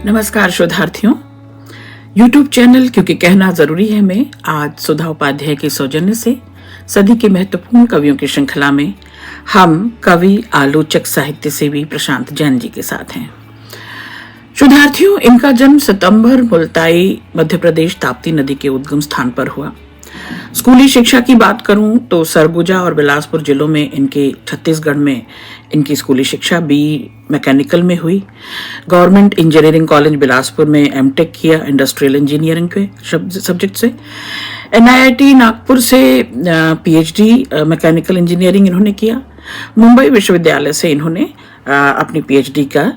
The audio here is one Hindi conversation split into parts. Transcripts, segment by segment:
नमस्कार शोधार्थियों। YouTube चैनल क्योंकि कहना जरूरी है में आज सुधा उपाध्याय के सौजन्य से सदी के महत्वपूर्ण कवियों की श्रृंखला में हम कवि आलोचक साहित्य सेवी प्रशांत जैन जी के साथ हैं। शोधार्थियों, इनका जन्म सितंबर मुल्ताई मध्य प्रदेश ताप्ती नदी के उद्गम स्थान पर हुआ। स्कूली शिक्षा की बात करूं तो सरगुजा और बिलासपुर जिलों में इनके छत्तीसगढ़ में इनकी स्कूली शिक्षा बी मैकेनिकल में हुई। गवर्नमेंट इंजीनियरिंग कॉलेज बिलासपुर में एमटेक किया इंडस्ट्रियल इंजीनियरिंग के सब्जेक्ट से। एनआईटी नागपुर से पीएचडी मैकेनिकल इंजीनियरिंग इन्होंने किया। मुंबई विश्वविद्यालय से इन्होंने अपनी पीएचडी का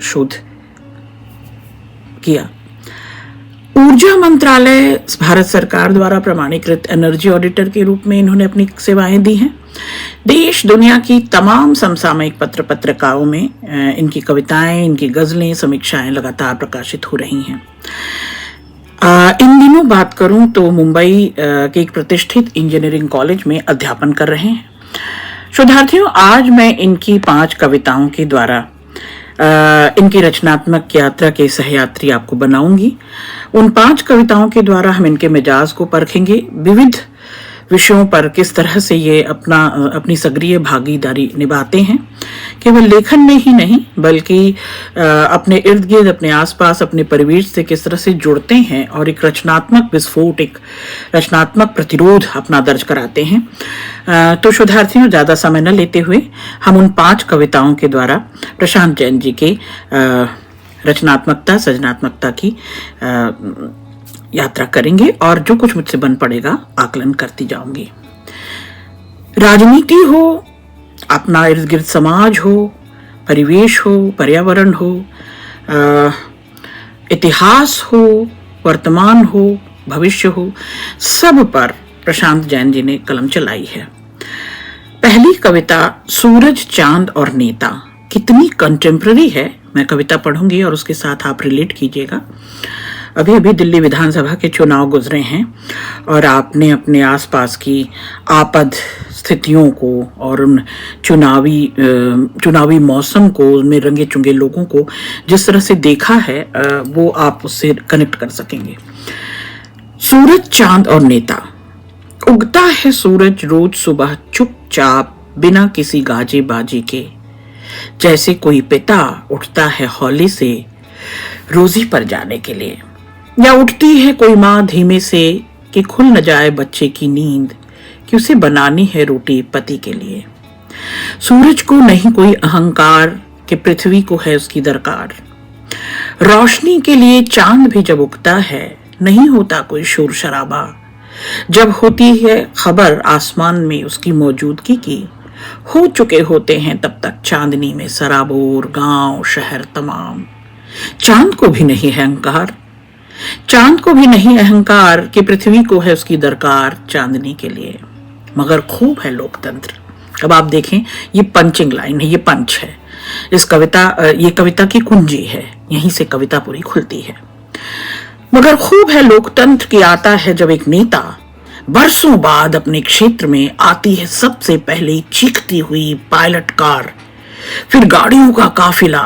शोध किया। ऊर्जा मंत्रालय भारत सरकार द्वारा प्रमाणीकृत एनर्जी ऑडिटर के रूप में इन्होंने अपनी सेवाएं दी हैं। देश दुनिया की तमाम समसामयिक पत्र पत्रिकाओं में इनकी कविताएं, इनकी गजलें, समीक्षाएं लगातार प्रकाशित हो रही हैं। इन दिनों बात करूं तो मुंबई के एक प्रतिष्ठित इंजीनियरिंग कॉलेज में अध्यापन कर रहे हैं। शोधार्थियों, आज मैं इनकी 5 कविताओं के द्वारा इनकी रचनात्मक यात्रा के सहयात्री आपको बनाऊंगी। उन 5 कविताओं के द्वारा हम इनके मिजाज को परखेंगे, विविध विषयों पर किस तरह से ये अपनी सक्रिय भागीदारी निभाते हैं, केवल लेखन में ही नहीं बल्कि अपने इर्द गिर्द, अपने आसपास, अपने परिवेश से किस तरह से जुड़ते हैं और एक रचनात्मक विस्फोट, एक रचनात्मक प्रतिरोध अपना दर्ज कराते हैं। तो शोधार्थियों, ज्यादा समय न लेते हुए हम उन 5 कविताओं के द्वारा प्रशांत जैन जी के रचनात्मकता, सृजनात्मकता की यात्रा करेंगे और जो कुछ मुझसे बन पड़ेगा आकलन करती जाऊंगी। राजनीति हो, अपना इर्द गिर्द समाज हो, परिवेश हो, पर्यावरण हो, इतिहास हो, वर्तमान हो, भविष्य हो, सब पर प्रशांत जैन जी ने कलम चलाई है। पहली कविता सूरज, चांद और नेता कितनी कंटेम्पररी है। मैं कविता पढ़ूंगी और उसके साथ आप रिलेट कीजिएगा। अभी अभी दिल्ली विधानसभा के चुनाव गुजरे हैं और आपने अपने आसपास की आपद स्थितियों को और उन चुनावी मौसम को, उनमें रंगे चुंगे लोगों को जिस तरह से देखा है वो आप उससे कनेक्ट कर सकेंगे। सूरज, चांद और नेता। उगता है सूरज रोज सुबह चुपचाप बिना किसी गाजे बाजे के, जैसे कोई पिता उठता है हौले से रोजी पर जाने के लिए, या उठती है कोई माँ धीमे से कि खुल न जाए बच्चे की नींद कि उसे बनानी है रोटी पति के लिए। सूरज को नहीं कोई अहंकार कि पृथ्वी को है उसकी दरकार। रोशनी के लिए चांद भी जब उगता है नहीं होता कोई शोर शराबा। जब होती है खबर आसमान में उसकी मौजूदगी की, हो चुके होते हैं तब तक चांदनी में सराबोर गांव शहर तमाम। चांद को भी नहीं है अहंकार, चांद को भी नहीं अहंकार कि पृथ्वी को है उसकी दरकार चांदनी के लिए, मगर खूब है लोकतंत्र। अब आप देखें, ये पंचिंग लाइन है, ये पंच है। ये कविता की कुंजी है, यहीं से कविता पूरी खुलती है। मगर खूब है लोकतंत्र की आता है जब एक नेता बरसों बाद अपने क्षेत्र में आती है सबसे पहले चीखती हुई पायलट कार, फिर गाड़ियों का काफिला,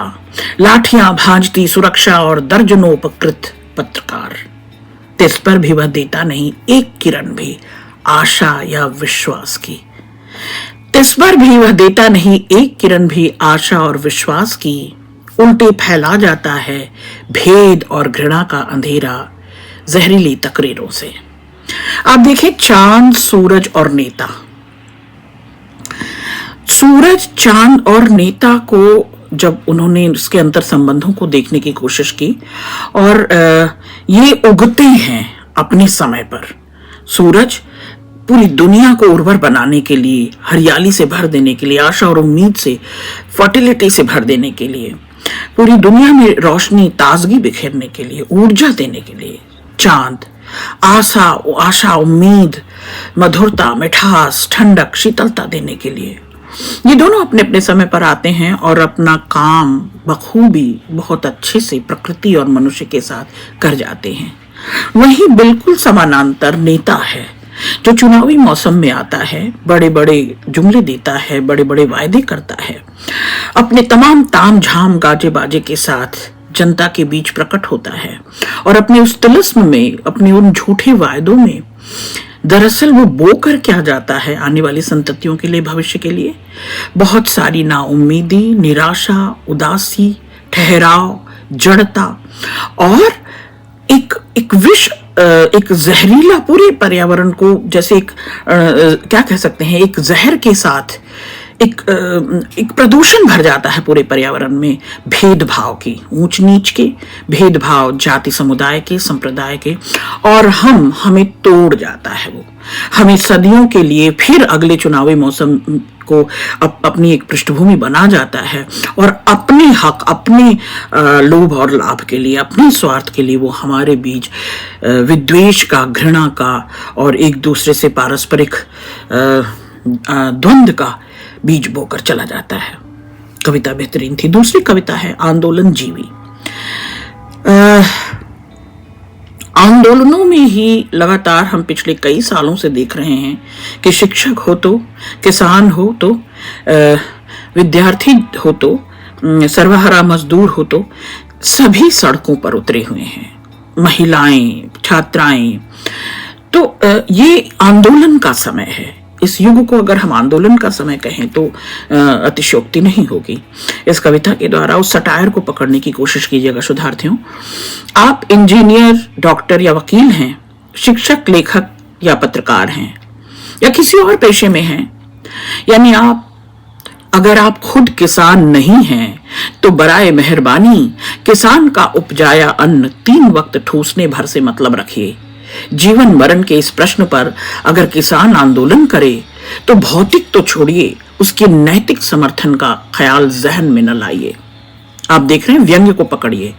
लाठियां भांजती सुरक्षा और दर्जनों उपकृत पत्रकार। तिस पर भी वह देता नहीं एक किरण भी आशा या विश्वास की। तिस पर भी वह देता नहीं एक किरण भी आशा और विश्वास की। उल्टे फैला जाता है भेद और घृणा का अंधेरा जहरीली तकरीरों से। आप देखिए, चांद, सूरज और नेता। सूरज, चांद और नेता को जब उन्होंने उसके अंतर संबंधों को देखने की कोशिश की और ये उगते हैं अपने समय पर। सूरज पूरी दुनिया को उर्वर बनाने के लिए, हरियाली से भर देने के लिए, आशा और उम्मीद से, फर्टिलिटी से भर देने के लिए, पूरी दुनिया में रोशनी, ताजगी बिखेरने के लिए, ऊर्जा देने के लिए। चांद आशा, उम्मीद, मधुरता, मिठास, ठंडक, शीतलता देने के लिए। ये दोनों अपने अपने समय पर आते हैं और अपना काम बखूबी बहुत अच्छे से प्रकृति और मनुष्य के साथ कर जाते हैं। वहीं बिल्कुल समानांतर नेता है जो चुनावी मौसम में आता है, बड़े बड़े जुमले देता है, बड़े बड़े वायदे करता है, अपने तमाम ताम झाम गाजे बाजे के साथ जनता के बीच प्रकट होता है और अपने उस तिलिस्म में, अपने उन झूठे वायदों में दरअसल वो बो कर क्या जाता है आने वाली संततियों के लिए, भविष्य के लिए बहुत सारी नाउम्मीदी, निराशा, उदासी, ठहराव, जड़ता और एक विष, एक जहरीला पूरे पर्यावरण को, जैसे एक क्या कह सकते हैं, एक जहर के साथ एक प्रदूषण भर जाता है पूरे पर्यावरण में, भेदभाव की, ऊंच नीच के भेदभाव, जाति समुदाय के, संप्रदाय के, और हमें तोड़ जाता है वो, हमें सदियों के लिए फिर अगले चुनावी मौसम को अपनी एक पृष्ठभूमि बना जाता है और अपने हक, अपने लोभ और लाभ के लिए, अपने स्वार्थ के लिए वो हमारे बीच विद्वेष का, घृणा का और एक दूसरे से पारस्परिक द्वंद्व का बीज बोकर चला जाता है। कविता बेहतरीन थी। दूसरी कविता है आंदोलन जीवी। आंदोलनों में ही लगातार हम पिछले कई सालों से देख रहे हैं कि शिक्षक हो तो, किसान हो तो, विद्यार्थी हो तो, सर्वहारा मजदूर हो तो, सभी सड़कों पर उतरे हुए हैं, महिलाएं, छात्राएं। तो ये आंदोलन का समय है। इस युग को अगर हम आंदोलन का समय कहें तो अतिशयोक्ति नहीं होगी। इस कविता के द्वारा उस सटायर को पकड़ने की कोशिश कीजिएगा शोधार्थियों। आप इंजीनियर, डॉक्टर या वकील हैं, शिक्षक, लेखक या पत्रकार हैं या किसी और पेशे में हैं, यानी अगर आप खुद किसान नहीं हैं तो बराए मेहरबानी किसान का उपजाया अन्न 3 वक्त ठूसने भर से मतलब रखिए। जीवन मरण के इस प्रश्न पर अगर किसान आंदोलन करे तो भौतिक तो छोड़िए, उसके नैतिक समर्थन का ख्याल जहन में न लाइए। आप देख रहे हैं, व्यंग्य को पकड़िए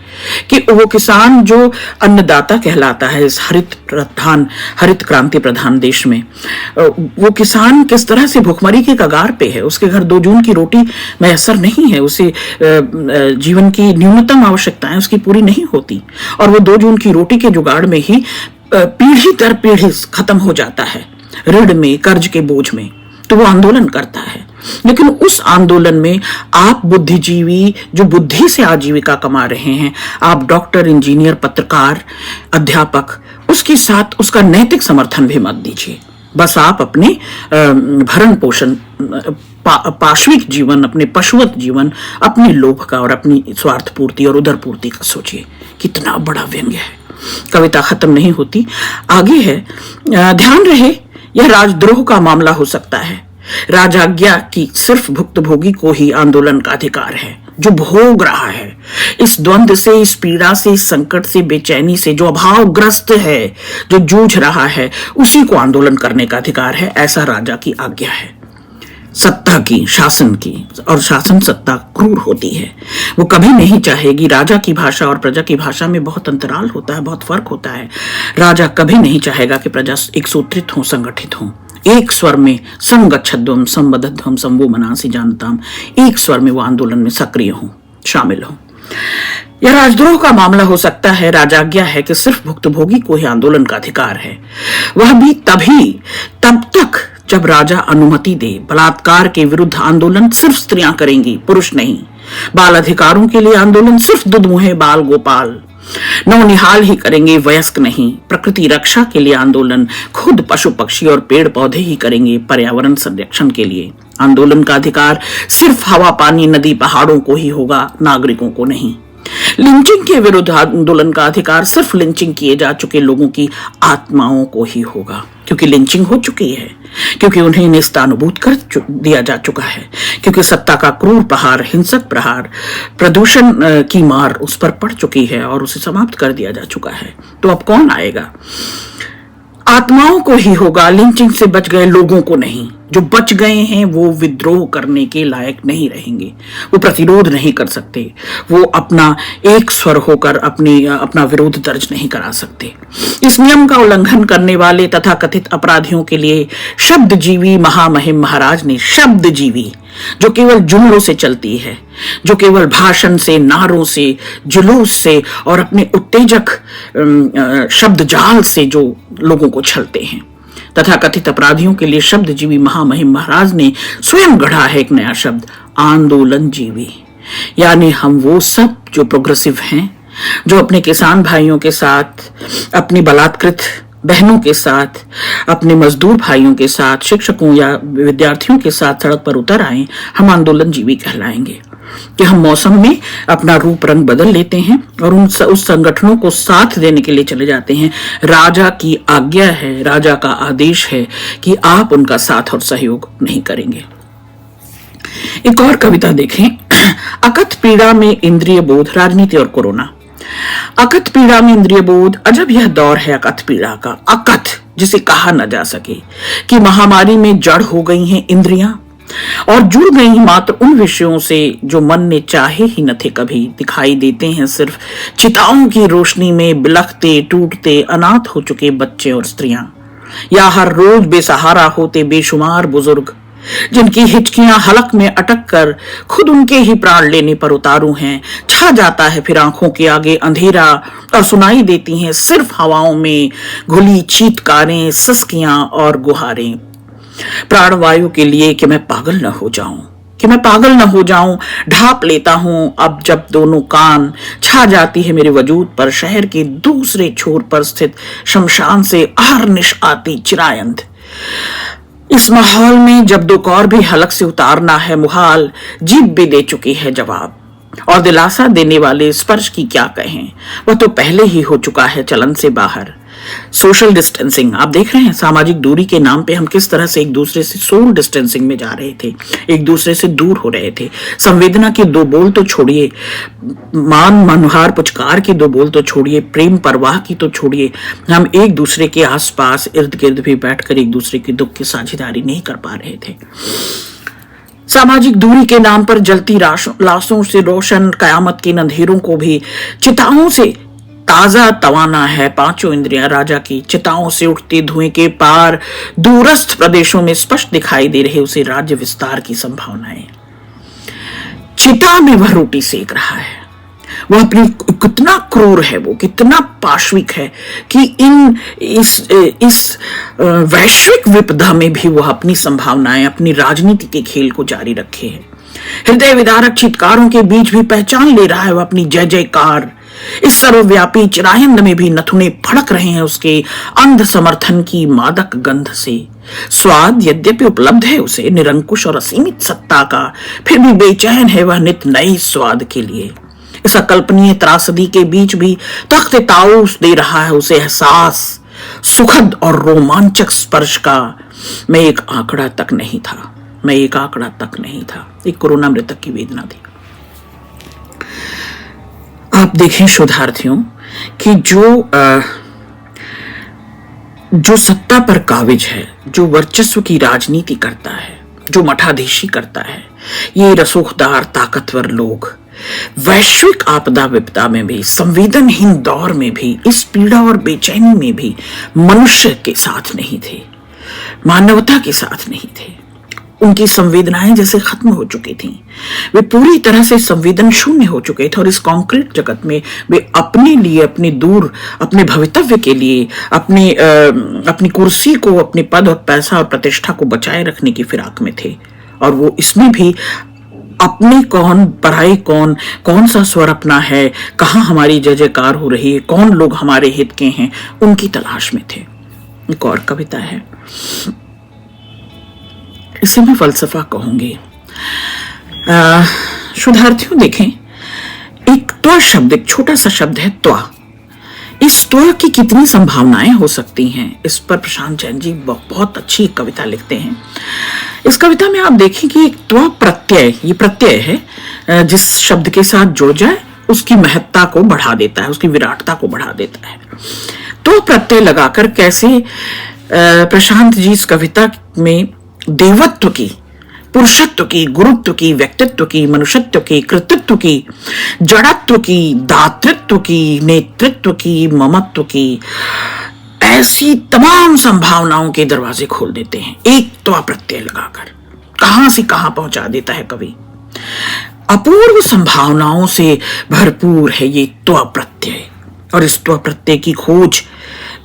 कि वो किसान जो अन्नदाता कहलाता है इस हरित क्रांति प्रधान देश में, वो किसान किस तरह से भुखमरी के कगार पे है। उसके घर 2 जून की रोटी मैसर नहीं है, उसे जीवन की न्यूनतम आवश्यकताएं उसकी पूरी नहीं होती और वो 2 जून की रोटी के जुगाड़ में ही पीढ़ी दर पीढ़ी खत्म हो जाता है, ऋण में, कर्ज के बोझ में। तो वो आंदोलन करता है, लेकिन उस आंदोलन में आप बुद्धिजीवी जो बुद्धि से आजीविका कमा रहे हैं, आप डॉक्टर, इंजीनियर, पत्रकार, अध्यापक, उसके साथ उसका नैतिक समर्थन भी मत दीजिए। बस आप अपने भरण पोषण, पाशविक जीवन, अपने पशुवत जीवन, अपने लोभ का और अपनी स्वार्थ पूर्ति और उदर पूर्ति का सोचिए। कितना बड़ा व्यंग्य है। कविता खत्म नहीं होती, आगे है। ध्यान रहे, यह राजद्रोह का मामला हो सकता है। राजाज्ञा की सिर्फ भुक्तभोगी को ही आंदोलन का अधिकार है। जो भोग रहा है इस द्वंद्व से, इस पीड़ा से, इस संकट से, बेचैनी से, जो अभावग्रस्त है, जो जूझ रहा है, उसी को आंदोलन करने का अधिकार है। ऐसा राजा की आज्ञा है। सत्ता की, शासन की, और शासन सत्ता क्रूर होती है। वो कभी नहीं चाहेगी, राजा की भाषा और प्रजा की भाषा में बहुत अंतराल होता है, बहुत फर्क होता है। राजा कभी नहीं चाहेगा कि प्रजा एक सूत्रित हो, संगठित हो, एक स्वर में संगच्छध्वम संबद्धध्वम संवो मनासी जानताम, एक स्वर में वो आंदोलन में सक्रिय हो, शामिल हो। यह राजद्रोह का मामला हो सकता है। राजाज्ञा है कि सिर्फ भुक्तभोगी को ही आंदोलन का अधिकार है, वह भी तब तक जब राजा अनुमति दे। बलात्कार के विरुद्ध आंदोलन सिर्फ स्त्रियां करेंगी, पुरुष नहीं। बाल अधिकारों के लिए आंदोलन सिर्फ दुधमुहे बाल गोपाल, नौनिहाल ही करेंगे, वयस्क नहीं। प्रकृति रक्षा के लिए आंदोलन खुद पशु पक्षी और पेड़ पौधे ही करेंगे, पर्यावरण संरक्षण के लिए। आंदोलन का अधिकार सिर्फ हवा, पानी, नदी, पहाड़ों को ही होगा, नागरिकों को नहीं। लिंचिंग के विरुद्ध आंदोलन का अधिकार सिर्फ लिंचिंग किए जा चुके लोगों की आत्माओं को ही होगा, क्योंकि लिंचिंग हो चुकी है, क्योंकि उन्हें नेस्तानुभूत कर दिया जा चुका है, क्योंकि सत्ता का क्रूर प्रहार, हिंसक प्रहार, प्रदूषण की मार उस पर पड़ चुकी है और उसे समाप्त कर दिया जा चुका है। तो अब कौन आएगा? आत्माओं को ही होगा, लिंचिंग से बच गए लोगों को नहीं। जो बच गए हैं वो विद्रोह करने के लायक नहीं रहेंगे, वो प्रतिरोध नहीं कर सकते, वो अपना एक स्वर होकर अपना विरोध दर्ज नहीं करा सकते। इस नियम का उल्लंघन करने वाले तथा कथित अपराधियों के लिए शब्दजीवी महामहिम महाराज ने, शब्दजीवी जो केवल जुमलों से चलती है, जो केवल भाषण से, नारों से, जुलूस से और अपने उत्तेजक शब्द जाल से जो लोगों को छलते हैं, तथा कथित अपराधियों के लिए शब्दजीवी महामहिम महाराज ने स्वयं गढ़ा है एक नया शब्द, आंदोलन जीवी। यानी हम वो सब जो प्रोग्रेसिव हैं, जो अपने किसान भाइयों के साथ, अपनी बलात्कृत बहनों के साथ, अपने मजदूर भाइयों के साथ, शिक्षकों या विद्यार्थियों के साथ सड़क पर उतर आए, हम आंदोलनजीवी कहलाएंगे कि हम मौसम में अपना रूप रंग बदल लेते हैं और उस संगठनों को साथ देने के लिए चले जाते हैं। राजा की आज्ञा है, राजा का आदेश है कि आप उनका साथ और सहयोग नहीं करेंगे। एक और कविता देखें, अकथ पीड़ा में इंद्रिय बोध, राजनीति और कोरोना। अकथ पीड़ा में इंद्रिय बोध, अजब यह दौर है अकथ पीड़ा का। अकथ जिसे कहा न जा सके कि महामारी में जड़ हो गई हैं इंद्रियां और जुड़ गई मात्र उन विषयों से जो मन ने चाहे ही न थे कभी। दिखाई देते हैं सिर्फ चिताओं की रोशनी में बिलखते टूटते अनाथ हो चुके बच्चे और स्त्रियां, या हर रोज बेसहारा होते बेशुमार बुजुर्ग जिनकी हिचकियां हलक में अटक कर खुद उनके ही प्राण लेने पर उतारू हैं। छा जाता है फिर आंखों के आगे अंधेरा और सुनाई देती हैं सिर्फ हवाओं में घुली चीत्कारें, सस्कियां और गुहारें। प्राणवायु के लिए कि मैं पागल न हो जाऊं, कि मैं पागल न हो जाऊं, ढांप लेता हूं अब जब दोनों कान। छा जाती है मेरे वजूद पर शहर के दूसरे छोर पर स्थित शमशान से अहर्निश आती चिरायंत। इस माहौल में जब दो कौर भी हलक से उतारना है मुहाल, जीभ भी दे चुकी है जवाब। और दिलासा देने वाले स्पर्श की क्या कहें, वह तो पहले ही हो चुका है चलन से बाहर। सोशल डिस्टेंसिंग, आप देख रहे हैं सामाजिक दूरी के नाम पे हम किस तरह से एक दूसरे से सोशल डिस्टेंसिंग में जा रहे थे, एक दूसरे से दूर हो रहे थे। संवेदना के दो बोल तो छोड़िए, मान मनुहार पुचकार की दो बोल तो छोड़िए, प्रेम परवाह की तो छोड़िए, हम एक दूसरे के आसपास इर्द गिर्द भी बैठकर एक दूसरे के दुख की साझेदारी नहीं कर पा रहे थे। सामाजिक दूरी के नाम पर जलती लाशों से रोशन कयामत के अंधेरों को भी चिताओं से ताजा तवाना है। पांचों इंद्रियां राजा की चिताओं से उठते धुएं के पार दूरस्थ प्रदेशों में स्पष्ट दिखाई दे रहे उसे राज्य विस्तार की संभावनाएं। चिता में वह रोटी सेक रहा है, वह अपनी कितना क्रूर है, वो कितना पाशविक है कि इस वैश्विक विपदा में भी वह अपनी संभावनाएं, अपनी राजनीति के खेल को जारी रखे है। हृदय विदारक चित्कारों के बीच भी पहचान ले रहा है वह अपनी जय जयकार। इस सर्वव्यापी चिरायंद में भी नथुने फड़क रहे हैं उसके अंध समर्थन की मादक गंध से। स्वाद यद्यपि उपलब्ध है उसे निरंकुश और असीमित सत्ता का, फिर भी बेचैन है वह नित नए स्वाद के लिए। इस अकल्पनीय त्रासदी के बीच भी तख्त ताऊस दे रहा है उसे एहसास सुखद और रोमांचक स्पर्श का। मैं एक आंकड़ा तक नहीं था, मैं एक आंकड़ा तक नहीं था। एक कोरोना मृतक की वेदना थी। आप देखें शोधार्थियों कि जो सत्ता पर काबिज है, जो वर्चस्व की राजनीति करता है, जो मठाधीशी करता है, ये रसूखदार ताकतवर लोग वैश्विक आपदा विपदा में भी, संवेदनहीन दौर में भी, इस पीड़ा और बेचैनी में भी मनुष्य के साथ नहीं थे, मानवता के साथ नहीं थे। उनकी संवेदनाएं जैसे खत्म हो चुकी थीं, वे पूरी तरह से संवेदन शून्य हो चुके थे और इस कॉन्क्रीट जगत में वे अपने लिए, अपने भवितव्य के लिए, अपनी कुर्सी को, अपने पद और पैसा और प्रतिष्ठा को बचाए रखने की फिराक में थे। और वो इसमें भी अपने कौन पराई कौन सा स्वर अपना है, कहाँ हमारी जय जयकार हो रही है, कौन लोग हमारे हित के हैं, उनकी तलाश में थे। एक और कविता है, इसे मैं फलसफा कहूंगी। शोधार्थियों देखें, एक त्व शब्द, एक छोटा सा शब्द है त्व। इस त्व की कितनी संभावनाएं हो सकती हैं, इस पर प्रशांत जैन जी बहुत अच्छी कविता लिखते हैं। इस कविता में आप देखें कि एक त्व प्रत्यय, ये प्रत्यय है जिस शब्द के साथ जुड़ जाए उसकी महत्ता को बढ़ा देता है, उसकी विराटता को बढ़ा देता है। त्व प्रत्यय लगाकर कैसे प्रशांत जी इस कविता में देवत्व की, पुरुषत्व की, गुरुत्व की, व्यक्तित्व की, मनुष्यत्व की, कृतित्व की, जड़त्व की, दातृत्व की, नेतृत्व की, ममत्व की, ऐसी तमाम संभावनाओं के दरवाजे खोल देते हैं एक त्व प्रत्यय लगाकर। कहां से कहां पहुंचा देता है कवि। अपूर्व संभावनाओं से भरपूर है ये त्व प्रत्यय। और इस त्व प्रत्यय की खोज,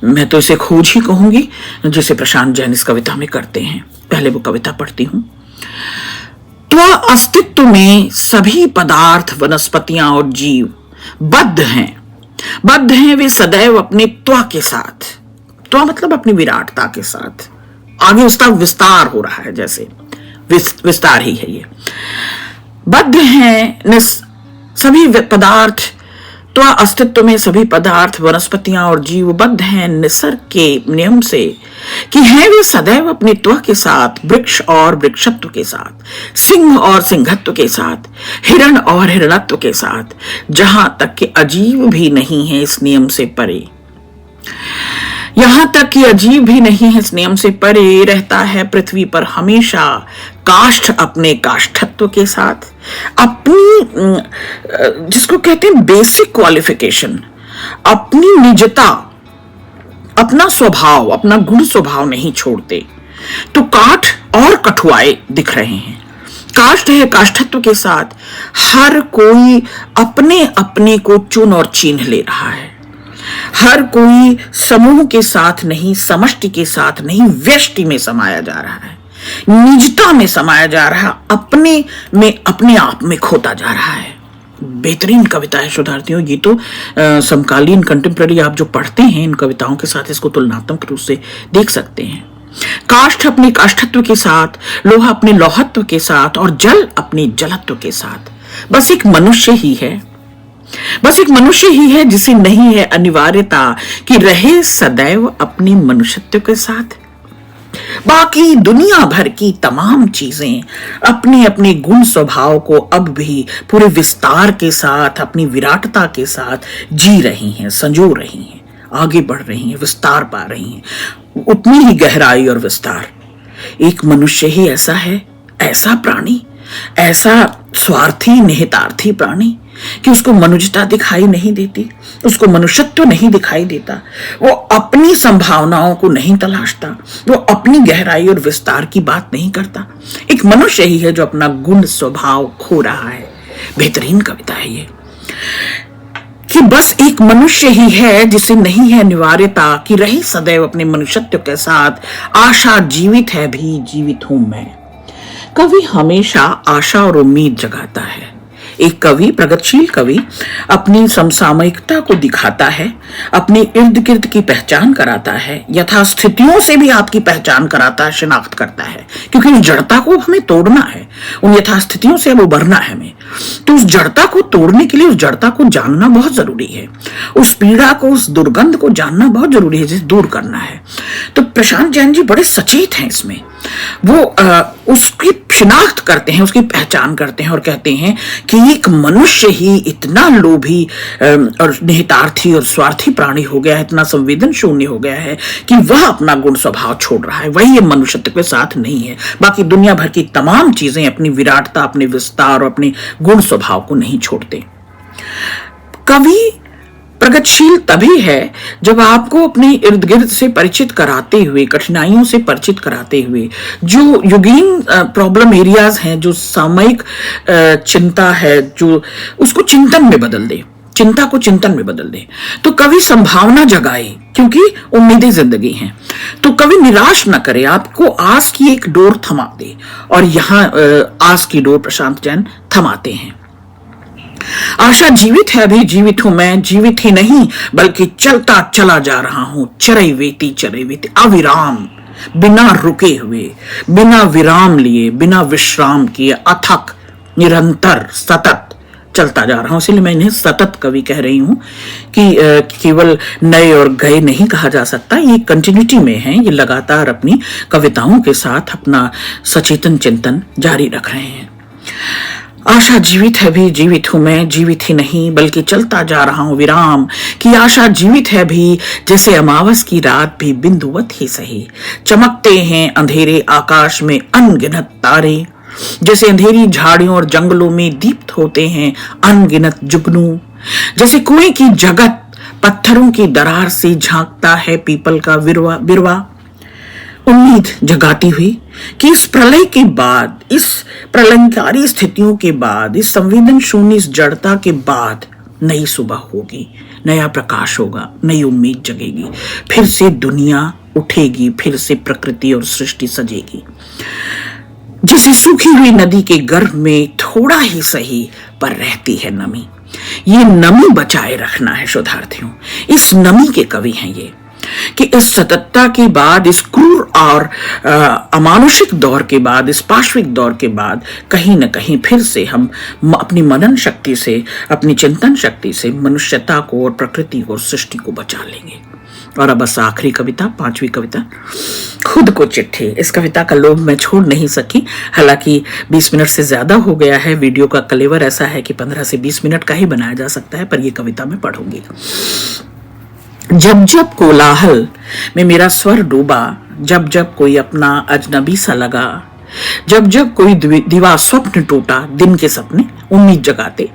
मैं तो इसे खोज ही कहूंगी, जिसे प्रशांत जैन इस कविता में करते हैं। पहले वो कविता पढ़ती हूं। अस्तित्व में सभी पदार्थ, वनस्पतियां और जीव बद्ध हैं वे सदैव अपने त्व के साथ। त्व मतलब अपनी विराटता के साथ। आगे उसका विस्तार हो रहा है, जैसे विस्तार ही है ये। बद्ध हैं सभी पदार्थ, तो अस्तित्व में सभी पदार्थ, वनस्पतियां और जीव बद्ध हैं निसर्ग के नियम से कि हैं वे सदैव अपने त्व के साथ, वृक्ष और वृक्षत्व के साथ, सिंह और सिंहत्व के साथ, हिरण और हिरणत्व के साथ, जहां तक कि अजीव भी नहीं है इस नियम से परे। यहां तक कि अजीब भी नहीं है इस नियम से परे रहता है पृथ्वी पर हमेशा काष्ठ अपने काष्ठत्व के साथ, अपनी जिसको कहते हैं बेसिक क्वालिफिकेशन, अपनी निजता, अपना स्वभाव, अपना गुण स्वभाव नहीं छोड़ते। तो काठ और कठुआए दिख रहे हैं। काष्ठ है काष्ठत्व के साथ, हर कोई अपने अपने को चुन और चिन्ह ले रहा है। हर कोई समूह के साथ नहीं, समष्टि के साथ नहीं, व्यष्टि में समाया जा रहा है, निजता में समाया जा रहा है, अपने में अपने आप में खोता जा रहा है। बेहतरीन कविता है शोधार्थियों। ये तो समकालीन कंटेम्प्रेरी आप जो पढ़ते हैं इन कविताओं के साथ इसको तुलनात्मक रूप से देख सकते हैं। काष्ठ अपने काष्ठत्व के साथ, लोहा अपने लौहत्व के साथ और जल अपने जलत्व के साथ। बस एक मनुष्य ही है जिसे नहीं है अनिवार्यता कि रहे सदैव अपनी मनुष्यत्व के साथ। बाकी दुनिया भर की तमाम चीजें अपने अपने गुण स्वभाव को अब भी पूरे विस्तार के साथ, अपनी विराटता के साथ जी रही हैं, संजो रही हैं, आगे बढ़ रही हैं, विस्तार पा रही हैं, उतनी ही गहराई और विस्तार। एक मनुष्य ही ऐसा है, ऐसा प्राणी, ऐसा स्वार्थी निहितार्थी प्राणी कि उसको मनुष्यता दिखाई नहीं देती, उसको मनुष्यत्व नहीं दिखाई देता, वो अपनी संभावनाओं को नहीं तलाशता, वो अपनी गहराई और विस्तार की बात नहीं करता। एक मनुष्य ही है जो अपना गुण स्वभाव खो रहा है। बेहतरीन कविता है ये कि बस एक मनुष्य ही है जिसे नहीं है अनिवार्यता कि रही सदैव अपने मनुष्यत्व के साथ। आशा जीवित है भी जीवित हूं मैं। कवि हमेशा आशा और उम्मीद जगाता है। एक कवि, प्रगतिशील कवि, अपनी समसामयिकता को दिखाता है, अपने इर्द गिर्द की पहचान कराता है, यथास्थितियों से भी आपकी पहचान कराता है, शिनाख्त करता है, क्योंकि उस जड़ता को हमें तोड़ना है, उन यथास्थितियों से अब उबरना है हमें। तो उस जड़ता को तोड़ने के लिए उस जड़ता को जानना बहुत जरूरी है, उस पीड़ा को, उस दुर्गंध को जानना बहुत जरूरी है, जिसे दूर करना है। तो प्रशांत जैन जी बड़े सचेत हैं इसमें। वो उसकी शिनाख्त करते हैं, उसकी पहचान करते हैं और कहते हैं कि एक मनुष्य ही इतना लोभी और निहितार्थी और स्वार्थी प्राणी हो गया है, इतना संवेदन शून्य हो गया है कि वह अपना गुण स्वभाव छोड़ रहा है। वही ये मनुष्यत्व के साथ नहीं है। बाकी दुनिया भर की तमाम चीजें अपनी विराटता, अपने विस्तार और अपने गुण स्वभाव को नहीं छोड़ते। कवि प्रगतिशील तभी है जब आपको अपने इर्द गिर्द से परिचित कराते हुए, कठिनाइयों से परिचित कराते हुए, जो युगीन प्रॉब्लम एरियाज हैं, जो सामयिक चिंता है, जो उसको चिंतन में बदल दे, चिंता को चिंतन में बदल दे। तो कवि संभावना जगाए, क्योंकि उम्मीदें जिंदगी हैं। तो कवि निराश न करे, आपको आस की एक डोर थमा दे, और यहाँ आस की डोर प्रशांत जैन थमाते हैं। आशा जीवित है, अभी जीवित हूं मैं, जीवित ही नहीं बल्कि चलता चला जा रहा हूं, चरैवेती अविराम, बिना रुके हुए, बिना विराम लिए, बिना विश्राम किए, अथक, निरंतर, सतत चलता जा रहा हूं। इसलिए मैं इन्हें सतत कवि कह रही हूं कि केवल नए और गए नहीं कहा जा सकता, ये कंटिन्यूटी में है, ये लगातार अपनी कविताओं के साथ अपना सचेतन चिंतन जारी रख रहे हैं। आशा जीवित है भी जीवित हूं मैं, जीवित ही नहीं बल्कि चलता जा रहा हूं विराम, कि आशा जीवित है भी जैसे अमावस की रात भी बिंदुवत ही सही, चमकते हैं अंधेरे आकाश में अनगिनत तारे, जैसे अंधेरी झाड़ियों और जंगलों में दीप्त होते हैं अनगिनत जुगनू, जैसे कुएं की जगत पत्थरों की दरार से झांकता है पीपल का बिरवा। उम्मीद जगाती हुई कि इस प्रलय के बाद, इस प्रलयकारी स्थितियों के बाद, इस संवेदन शून्य, इस जड़ता के बाद नई सुबह होगी, नया प्रकाश होगा, नई उम्मीद जगेगी, फिर से दुनिया उठेगी, फिर से प्रकृति और सृष्टि सजेगी। जैसे सूखी हुई नदी के गर्भ में थोड़ा ही सही पर रहती है नमी। ये नमी बचाए रखना है शोधार्थियों। इस नमी के कवि हैं ये, कि इस सततता के बाद, इस क्रूर और अमानुषिक दौर के बाद, इस पाश्विक दौर के बाद कहीं न कहीं फिर से हम अपनी मनन शक्ति से, अपनी चिंतन शक्ति से मनुष्यता को और प्रकृति को और सृष्टि को बचा लेंगे। और अब बस आखिरी कविता, 5वीं कविता, खुद को चिट्ठी। इस कविता का लोभ मैं छोड़ नहीं सकी। हालांकि 20 मिनट से ज्यादा हो गया है, वीडियो का कलेवर ऐसा है कि 15 से 20 मिनट का ही बनाया जा सकता है, पर यह कविता मैं पढ़ूंगी। जब जब कोलाहल में मेरा स्वर डूबा, जब जब कोई अपना अजनबी सा लगा, जब जब कोई दीवा स्वप्न टूटा, दिन के सपने उम्मीद जगाते,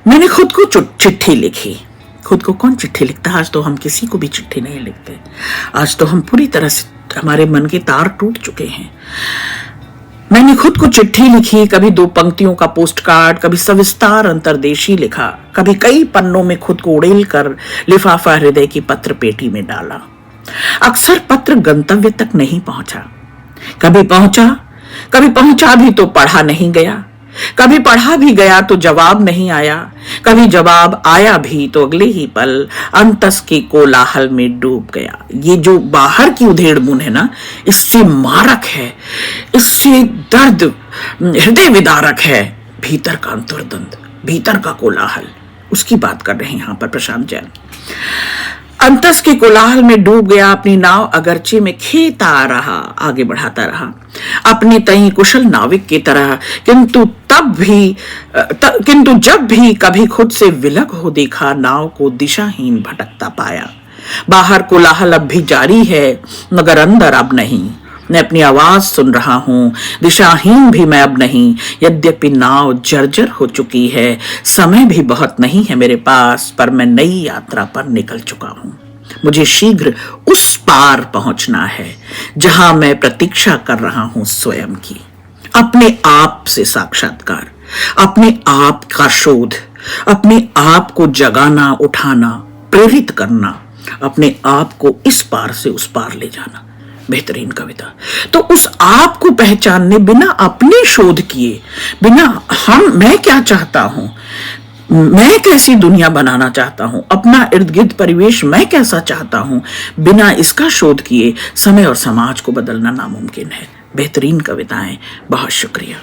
मैंने खुद को चिट्ठी लिखी। खुद को कौन चिट्ठी लिखता है? आज तो हम किसी को भी चिट्ठी नहीं लिखते। आज तो हम पूरी तरह से, हमारे मन के तार टूट चुके हैं। मैंने खुद को चिट्ठी लिखी, कभी 2 पंक्तियों का पोस्ट कार्ड, कभी सविस्तार अंतर्देशी लिखा, कभी कई पन्नों में खुद को उड़ेल कर लिफाफा हृदय की पत्र पेटी में डाला। अक्सर पत्र गंतव्य तक नहीं पहुंचा, कभी पहुंचा भी तो पढ़ा नहीं गया, कभी पढ़ा भी गया तो जवाब नहीं आया, कभी जवाब आया भी तो अगले ही पल अंतस के कोलाहल में डूब गया। ये जो बाहर की उधेड़-बुन है ना, इससे मारक है, इससे दर्द हृदय विदारक है। भीतर का अंतर्द्वंद, भीतर का कोलाहल, उसकी बात कर रहे हैं यहां पर प्रशांत जैन। अंतस के कोलाहल में डूब गया, अपनी नाव अगरचे में खेता रहा, आगे बढ़ाता रहा अपने तई कुशल नाविक की तरह, किंतु जब भी कभी खुद से विलग हो देखा, नाव को दिशाहीन भटकता पाया। बाहर कोलाहल अब भी जारी है, मगर अंदर अब नहीं। मैं अपनी आवाज सुन रहा हूं, दिशाहीन भी मैं अब नहीं। यद्यपि नाव जर्जर हो चुकी है, समय भी बहुत नहीं है मेरे पास, पर मैं नई यात्रा पर निकल चुका हूं। मुझे शीघ्र उस पार पहुंचना है जहां मैं प्रतीक्षा कर रहा हूं स्वयं की। अपने आप से साक्षात्कार, अपने आप का शोध, अपने आप को जगाना, उठाना, प्रेरित करना, अपने आप को इस पार से उस पार ले जाना। बेहतरीन कविता। तो उस आप को पहचानने, बिना अपने शोध किए, बिना मैं क्या चाहता हूं, मैं कैसी दुनिया बनाना चाहता हूं, अपना इर्द गिर्द परिवेश मैं कैसा चाहता हूं, बिना इसका शोध किए समय और समाज को बदलना नामुमकिन है। बेहतरीन कविताएं, बहुत शुक्रिया।